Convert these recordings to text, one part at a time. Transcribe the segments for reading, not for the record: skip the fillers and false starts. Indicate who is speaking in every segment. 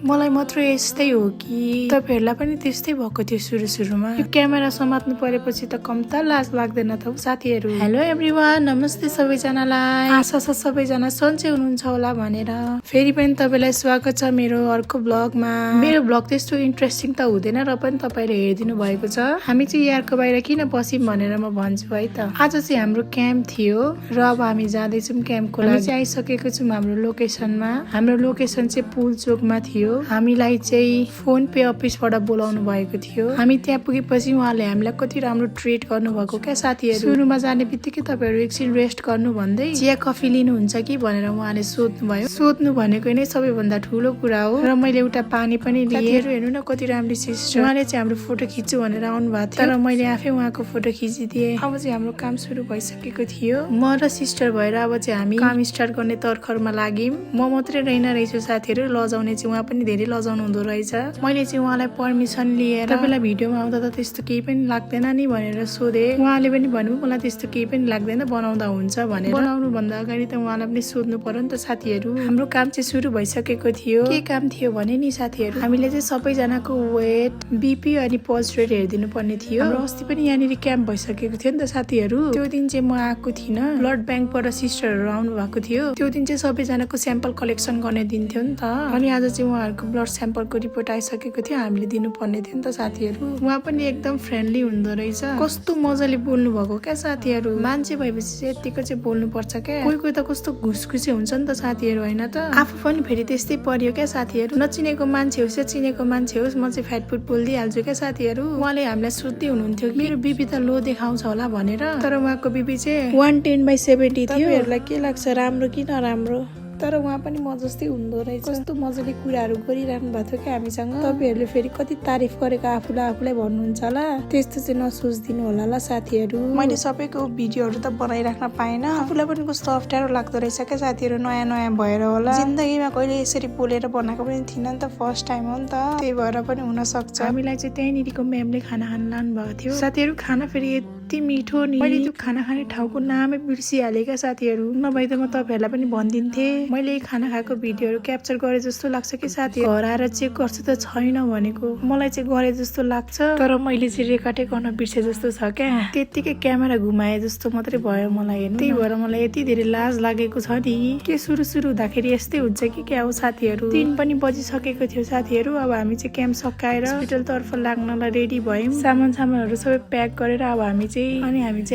Speaker 1: मलाई मात्र यस्तै हो कि तपाईहरुलाई पनि त्यस्तै भएको थियो सुरुमा यो क्यामेरा समात्नु परेपछि त कम त लाज लाग्दैन त साथीहरु। हेलो एभ्रीवन, नमस्ते सबैजनालाई। आशा छ सबैजना सन्चै हुनुहुन्छ होला भनेर फेरि पनि तपाईलाई स्वागत छ मेरो अर्को ब्लगमा। मेरो ब्लग त्यस्तो इन्ट्रेस्टिङ त हुँदैन र पनि तपाईले हेरिदिनु भएको छ। हामी चाहिँ यहाँको बाहिर किन बस्यौं भनेर म भन्छु है त। आज चाहिँ हाम्रो क्याम्प थियो र अब हामी जाँदै छौं क्याम्पको लागि। हामी आइसकेको छौं हाम्रो लोकेसनमा। हाम्रो लोकेसन चाहिँ पुल चोकमा थियो। हामीलाई चाहिँ फोन पे अफिसबाट बोलाउनु भएको थियो। हामी त्यहाँ पुगेपछि उहाँले हामीलाई कति राम्रो ट्रिट गर्नुभएको क्या साथीहरु। सुरुमा जाने बित्तिकै तपाईहरु एकछिन रेस्ट गर्नु भन्दै चिया कफी लिनुहुन्छ कि भनेर उहाँले सोध्नु भयो। सोध्नु भनेको नै सबैभन्दा ठूलो कुरा हो र मैले एउटा पानी पनि लिए। हेर्नु न कति राम्रो सिस्टर। उहाँले चाहिँ हाम्रो फोटो खिच्छु भनेर आउनु भएको थियो तर मैले आफै उहाँको फोटो खिचिदिए। अब चाहिँ हाम्रो काम सुरु भइसकेको थियो। म र सिस्टर भएर अब चाहिँ हामी काम स्टार्ट गर्ने तर्खरमा लाग्यौं। म मात्रै रहेन रहेछु साथीहरु, लजाउने चाहिँ उहाँ पनि धेरै लजाउनु हुँदो रहेछ। मैले चाहिँ उहाँलाई पर्मिसन लिएर तपाईलाई भिडियोमा आउँदा त त्यस्तो केही पनि लाग्दैन नि भनेर सोधे। उहाँले पनि भन्नु मलाई त्यस्तो केही पनि लाग्दैन, बनाउँदा हुन्छ भनेर। बनाउनु भन्दा अगाडि त उहाँलाई पनि सोध्नु पर्यो नि त साथीहरु। हाम्रो काम चाहिँ सुरु भइसकेको थियो। के काम थियो भने नि साथीहरु, हामीले चाहिँ सबैजनाको वेट, बीपी अनि पल्स रेट हेरिदिनु पर्ने थियो। हाम्रो अस्ति पनि यहाँनिर क्याम्प भइसकेको थियो नि त साथीहरु। त्यो दिन चाहिँ म आएको थिइन, ब्लड ब्याङ्कबाट सिस्टरहरु आउनु भएको थियो। त्यो दिन चाहिँ सबैजनाको स्याम्पल कलेक्सन गर्ने दिन थियो नि त। अनि आज चाहिँ उहाँहरुको ब्लड स्याम्पलको रिपोर्ट आइसकेको थियो, हामीले दिनुपर्ने थियो नि त साथीहरु। उहाँ पनि एकदम फ्रेन्डली हुँदो रहेछ। कस्तो मजाले बोल्नु भएको क्या साथीहरु। मान्छे भएपछि चाहिँ यतिको चाहिँ बोल्नु पर्छ क्या। कोही त कस्तो घुसघुसे हुन्छ नि त साथीहरु, हैन त। आफू पनि फेरि त्यस्तै पर्यो क्या साथीहरु। नचिनेको मान्छे होस् या चिनेको मान्छे होस्, म चाहिँ फ्याटफुट बोल्दिहाल्छु क्या साथीहरु। उहाँले हामीलाई सोध्दै हुनुहुन्थ्यो मेरो बीपी त लो देखाउँछ होला भनेर, तर उहाँको बीपी चाहिँ 110/70 थियो। तपाईहरुलाई के लाग्छ, राम्रो कि नराम्रो? तर उहाँ पनि म जस्तै हुँदो रहेछ। कस्तो मजाले कुराहरू गरिरहनु भएको थियो क्या हामीसँग। तपाईहरुले फेरि कति तारिफ गरेको आफूलाई भन्नुहुन्छ होला, त्यस्तो चाहिँ नसोच्दिनु होला ल साथीहरु। मैले सबैको भिडियोहरू त बनाइराख्न पाएन। आफूलाई पनि कस्तो अप्ठ्यारो लाग्दो रहेछ क्या साथीहरु, नयाँ भएर होला। जिन्दगीमा कहिले यसरी बोलेर बनाएको पनि थिएन नि त, फर्स्ट टाइम हो नि त, त्यही भएर पनि हुन सक्छ। हामीलाई चाहिँ त्यहीँनिरको म्यामले खाना खान लानु भएको थियो साथीहरु। खाना फेरि यति मिठो नि, मैले त्यो खाना खाने ठाउँको नामै बिर्सिहालेँ क्या साथीहरु। नभए त म तपाईहरुलाई पनि भनिदिन्थे। मैले खाना खाएको भिडियोहरू क्याप्चर गरे जस्तो लाग्छ कि साथी। घर आएर चेक गर्छु त छैन भनेको, मलाई चाहिँ गरे जस्तो लाग्छ तर मैले चाहिँ रेकर्डै गर्न बिर्से जस्तो छ क्या। त्यतिकै क्यामेरा घुमाए जस्तो मात्रै भयो मलाई हेर्नु। त्यही भएर मलाई यति धेरै लाज लागेको छ नि। के सुरु हुँदाखेरि यस्तै हुन्छ कि क्या हो साथीहरु। 3 पनि बजिसकेको थियो साथीहरु। अब हामी चाहिँ क्याम्प सकाएर हस्पिटल तर्फ लाग्नलाई रेडी भयौं। सामानहरु सबै प्याक गरेर अब हामी चाहिँ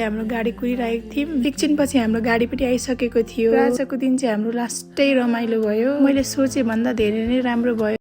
Speaker 1: हाम्रो गाडी कुरिरहेको थियौं। एकछिन पछि हाम्रो गाडी पनि आइसकेको थियो। आजको दिन चाहिँ हाम्रो लास्टै रमाइलो भयो। मैले सोचे भन्दा धेरै नै राम्रो भयो।